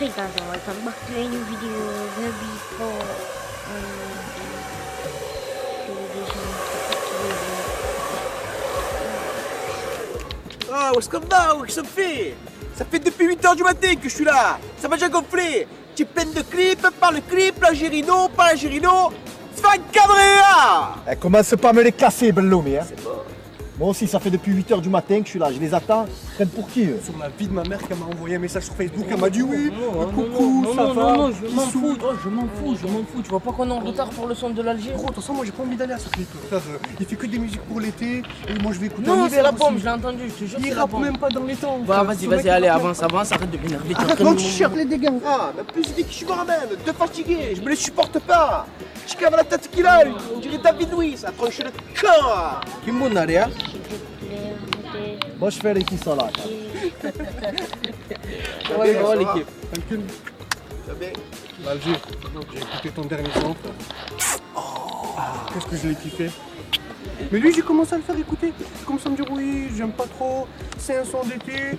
Hey guys, welcome back to a new video. Gonna be for Ah, what's up now? Qu'est-ce que ça me fait? Ça fait depuis 8h du matin que je suis là. Ça m'a déjà gonflé. Tu es plein de clips, par le clip, l'Algérino, pas l'Algérino. C'est pas cadré là. Eh, commence pas à me les casser, Belloumi. Hein. C'est bon. Moi aussi, ça fait depuis 8h du matin que je suis là. Je les attends. Ils prennent pour qui eux? Sur la vie de ma mère qui m'a envoyé un message sur Facebook, elle m'a dit oui, coucou, non, ça non, va. non, non, je m'en fous, oh, je m'en fous. Tu vois pas qu'on est en retard pour le son de l'Algérie? Gros, de toute façon, moi j'ai pas envie d'aller à ce clip. Frère, il fait que des musiques pour l'été et moi je vais écouter. Non, en c'est hiver la aussi. pomme, je l'ai entendu, je te jure. Il c'est la rappe pomme. même pas dans les temps. Bah, frère. Ce vas-y, mec, allez, il rappe avance, arrête de m'énerver. Arrête, non, tu cherches les dégâts. Ah, mais plus vite que je me ramène. Deux fatigués, je me les supporte pas. Je cave la tête qu'il a, lui. On dirait David Louis, ça a tranché le camp. Kimbonaria. Moi, je fais les qui sont là. Ouais, bon, l'équipe. Tranquille. Ça va? L'Alger. J'ai écouté ton dernier son, frère. Qu'est-ce que je l'ai kiffé. Mais lui, j'ai commencé à le faire écouter. Il commence à me dire oui, j'aime pas trop. C'est un son d'été.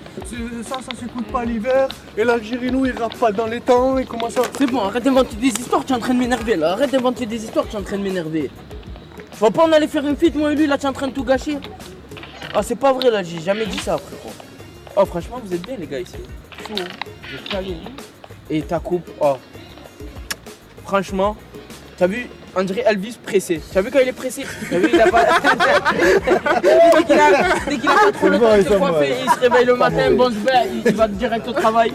Ça s'écoute pas l'hiver. Et l'Algérino, il rappe pas dans les temps. Il commence à. C'est bon, arrête d'inventer des histoires, tu es en train de m'énerver là. Arrête d'inventer des histoires, tu es en train de m'énerver. Tu vois pas, on allait faire une feat, moi et lui, là, tu es en train de tout gâcher. Ah, c'est pas vrai là, j'ai jamais dit ça, frérot. Oh, franchement, vous êtes bien, les gars, ici. Fou, hein. Vous êtes calés. Et ta coupe, oh. Franchement, t'as vu, on dirait Elvis pressé. T'as vu quand il est pressé? T'as vu, il a pas. Dès qu'il a pas trop le temps de se coiffer, il se réveille le matin, bon, il va direct au travail.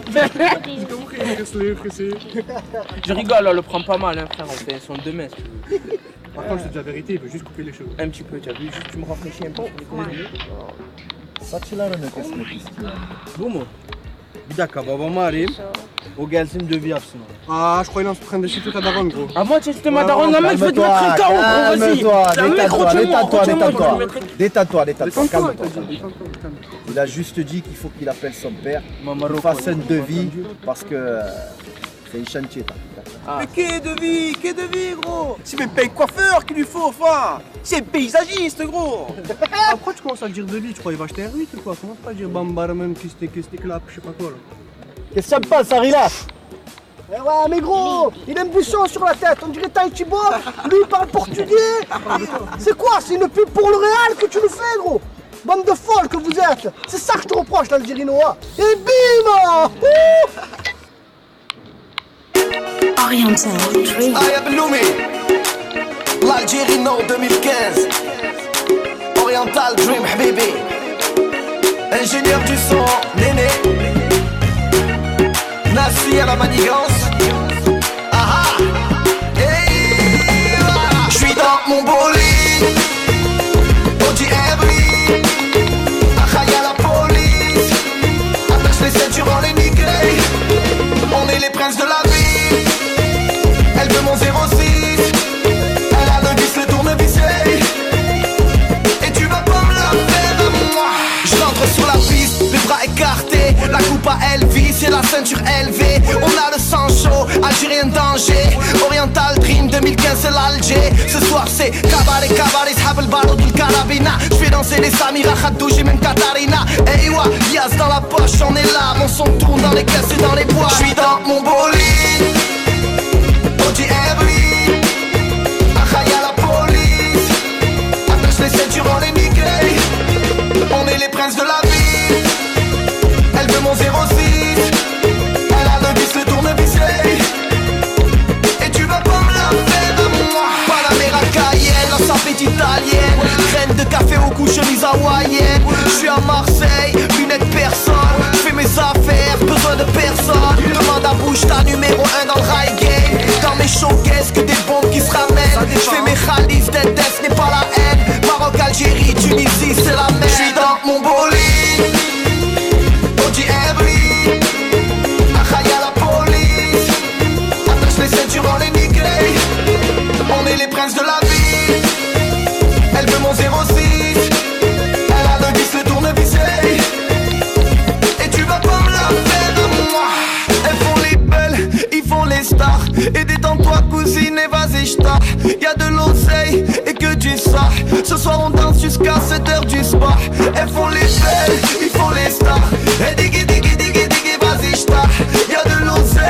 Je rigole, on le prend pas mal, hein, frère, on fait un son de messe. Par contre, c'est de la vérité, il veut juste couper les cheveux. Un petit peu, t'as vu, juste tu me rafraîchis un peu. Saçlarını kesmek istiyor. Bu mu? Bir dakika babamı arayayım. O gelsin dövü yapsın onu. Ah, je crois qu'il est en train de chiffrer ta daronne, gros. Ah, moi, tu sais, c'était ma daronne, la mec, je vais te mettre un KO, gros, vas-y. Calme-toi, C'est un mec, détends-toi, retiens-moi, détends-toi, retiens-moi, je vais détends-toi. le mettre. Détends-toi, détends-toi, Détends-toi, calme-toi. t'as dit, détends-toi, calme. Il a juste dit qu'il faut qu'il appelle son père, Maman qu'il fasse un devis, parce que c'est une chantier. Mais qu'est de vie, gros. C'est même pas un coiffeur qu'il lui faut, enfin. C'est un paysagiste, gros. Ah, pourquoi tu commences à dire de lui? Tu crois qu'il va acheter un 8 ou quoi? Commence pas à dire bambarman, kiste, clap, je sais pas quoi là. Qu'est-ce que ça me passe, Harila? Eh ouais, mais gros, il a un bouchon sur la tête, on dirait Tahiti Boy, lui il parle portugais. C'est quoi? C'est une pub pour le Real que tu nous fais, gros? Bande de folles que vous êtes. C'est ça que je te reproche, l'Algérino. Et bim! Oriental Dream. I am Loumi, l'Algérino 2015, Oriental Dream Habibi, ingénieur du son, Néné, Nassi à la manigance, aha, et voilà. J'suis dans mon bolide, Audi Ebri, Achaïa la police, attache les ceintures, on les nique, on est les princes de la vie. Elle veut mon 06, elle a le vis, le tournevis. Et tu vas pas me la faire à moi. Je rentre sur la piste, les bras écartés, la coupe à Elvis et la ceinture élevée. On a le sang chaud, Algérien danger. Oriental Dream 2015 c'est l'Alger. Ce soir c'est cabaret, s'hab el barreau du carabina. J'fais danser les Samira, Khadouji, même Katarina. Hey wa, Yas dans la poche, on est là. Mon son tourne dans les caisses et dans les bois. J'suis dans mon bolide, Audi Ebri, Achaïa la police, attache les ceintures, on les nique. On est les princes de la vie. Elle veut mon 06, elle a le vis, le tournevis. Et tu vas pas me la faire à moi. Panamera Cayenne, la sapette italienne, graine de café au cou, chemise hawaïenne. J'suis à Marseille, lunettes personne. J'fais mes affaires, besoin de personne. Demande à bouche ta numéro 1 dans le rail game. Dans mes showcases que des bombes qui se ramènent. J'fais mes khalifs, d'Endef n'est pas la haine. Maroc, Algérie, Tunisie, c'est la même. J'suis dans mon bolide, Audi Ebri, Achaïa la police, attache les ceintures, on les nique. On est les princes de la vie. Elle veut mon 06, elle a le vis, le tournevis. Et tu vas pas me la faire à moi. Elles font les belles, ils font les stars. Et détends-toi cousine et vas-y j't'arre. Y'a de l'oseille et que tu sors. Ce soir on danse jusqu'à 7h du soir. Elles font les belles, ils font les stars. Et diggy, vas-y j't'arre. Y'a de l'oseille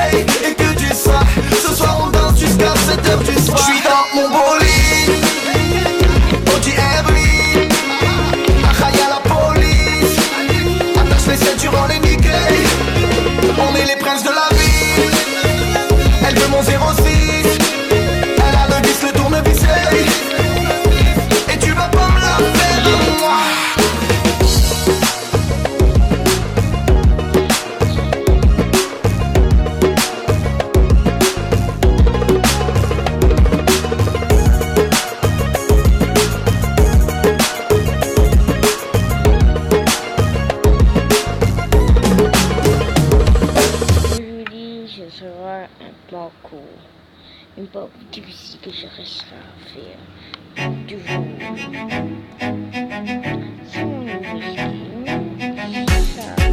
poco. Un po' difficile que je resterai à faire. Du jour. C'est mon whisky. Ça fait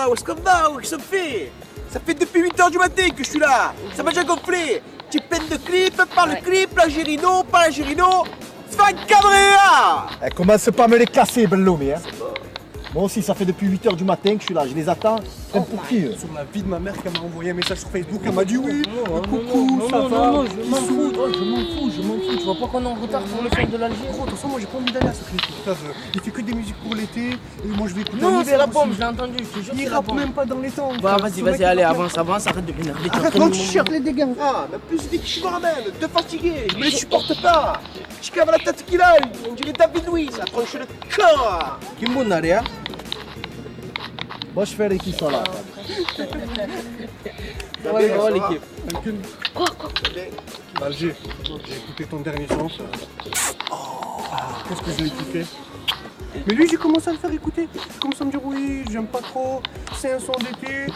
Ah, où est-ce qu'on va? Où est-ce que ça fait? Ça fait depuis 8h du matin que je suis là. Ça m'a déjà gonflé. Tu es pleine de clips, par le clip, la Gérino, pas la Gérino. Svan Cabrea! Eh, commence pas à me les casser, Belloumi, hein. Moi aussi, ça fait depuis 8h du matin que je suis là, je les attends. Comme pour qui eux? Sur la vie de ma mère, qu'elle m'a envoyé un message sur Facebook, elle m'a dit oui, coucou, Non, ça non, va. non, je m'en fous, oh, je m'en fous. Tu vois pas qu'on est en retard pour le film de l'Algérie? Gros, de toute façon, moi j'ai pas envie d'aller à ce clip. Il fait que des musiques pour l'été, et moi je vais écouter Non, en c'est hiver la aussi. bombe, je l'ai entendu, je te jure. Il c'est la rappe bombe. même pas dans les temps. Bah, frère. Ce vas-y, mec, allez, il rappe avance, arrête de m'énerver. Arrête mon t-shirt, les dégâts. Ah, mais plus vite que je moi-même, te fatigué, je me les supporte pas. Je cave la tête qu'il a, on dirait David Louis, ça tranche le corps. Kimbonaria. Moi, je fais les qui sont là. Ouais, ouais, l'équipe. Alger, j'ai écouté ton dernier son. Qu'est-ce que je l'ai kiffé. Mais lui, j'ai commencé à le faire écouter. Il commence à me dire oui, j'aime pas trop, c'est un son d'été,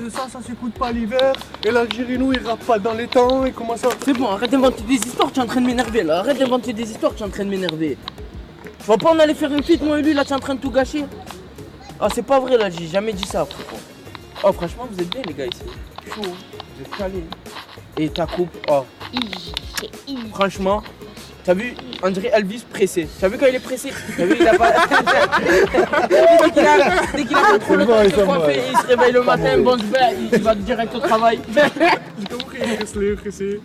ça s'écoute pas l'hiver. Et l'Algérie, nous, il rappe pas dans les temps, il commence à... C'est bon, arrête d'inventer des histoires, tu es en train de m'énerver là. Arrête d'inventer des histoires, tu es en train de m'énerver. Tu vois pas, on allait faire une feat, moi et lui, là, tu es en train de tout gâcher. Ah, c'est pas vrai là, j'ai jamais dit ça, frérot. Oh, franchement, vous êtes bien, les gars, ici. Chaud, vous êtes calés. Et ta coupe, oh, easy, c'est easy. franchement, t'as vu, on dirait Elvis pressé. T'as vu quand il est pressé? T'as vu, il a pas. Dès qu'il a trop le temps de se coiffer, il se réveille le matin, bon, il va direct au travail. J'ai compris, il pressé.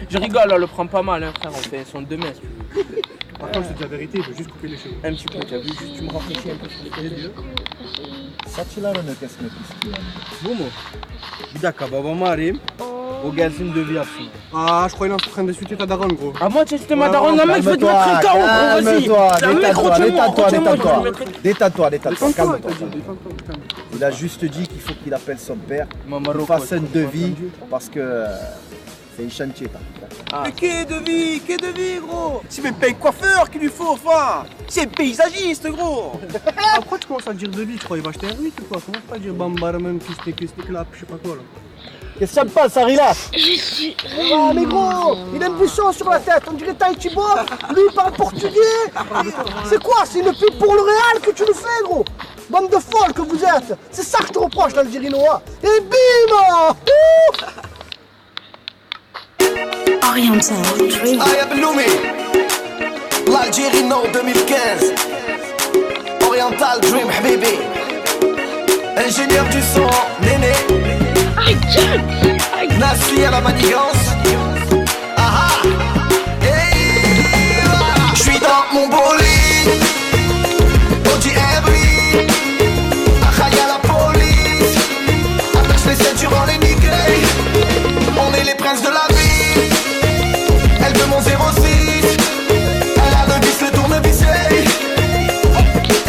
Je rigole, là, le prends pas mal, hein, frère, on fait son 2 mètres. Attends, je te dis la vérité, il veut juste couper les cheveux. Un petit peu, t'as vu, juste tu me rafraîchis un peu sur les yeux. Ça, tu l'as, le mec, qu'est-ce que tu Boum. Bidaka, baba marim. Au Galsim de Viapsi. Ah, je croyais qu'il est en train d'insulter ta daronne, gros. Ah, moi, c'était ma daronne, non, mec, je vais te mettre un carreau, gros, vas-y. C'est un mec, détends-toi, Détends-toi, calme-toi. t'as dit, détends-toi, putain. Il a juste dit qu'il faut qu'il appelle son père, Maman qu'il Rocco, fasse un devis, parce que c'est un chantier, Ah. Mais qu'est de vie, gros. C'est même pas un coiffeur qu'il lui faut, enfin. C'est un paysagiste, gros. Pourquoi tu commences à dire de vie? Tu crois qu'il va acheter un ruit ou quoi? Commence pas à dire bambarman, kistek, clap, je sais pas quoi là. Qu'est-ce que ça me passe, Harila? Je suis. Ah, mais gros, il a un buisson sur la tête, on dirait Tahiti Bob, lui il parle portugais. C'est quoi? C'est une pub pour le Real que tu nous fais, gros? Bande de folles que vous êtes. C'est ça que je te reproche, l'Algérie Noah. Et bim! Oriental Dream. Aya Belloumi, l'Algérie Nord 2015. Oriental Dream, habibi. Ingénieur du son, Néné. Nassi à la manigance. Ah ah. Je suis dans mon bolide. Audi Ebri. Achaïa la police. Attache les ceintures en les niquer. On est les princes de la vie. Elle veut mon 06. Elle a le vis, le tournevis.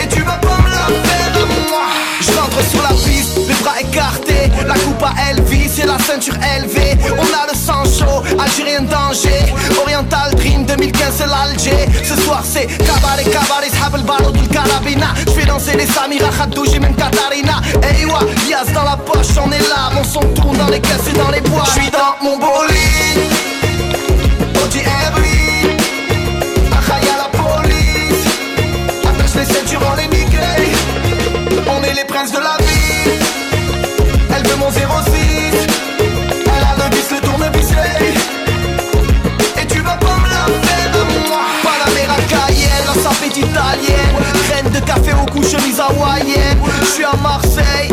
Et tu vas pas me la faire à moi. Je rentre sur la piste, les bras écartés. La coupe à Elvis et la ceinture élevée. On a le sang chaud, Algérien danger. Oriental Dream 2015 c'est l'Alger. Ce soir c'est cabaret, Shab el barod ou le carabina. J'fais danser les Samira, Khadouji, même Katarina. Hey wa, Lias dans la poche, on est là. Mon son tourne dans les caisses et dans les bois. J'suis dans mon bolide. Audi Ebri. Achaïa la police. Attache les ceintures, on les niquer. On est les princes de la vie. Elle veut mon 06. Elle a le vis, le tournevis. Et tu vas pas me la faire à moi. Panamera Cayenne, la sapette italienne. Graine de café au cou, chemise hawaïenne. J'suis à Marseille,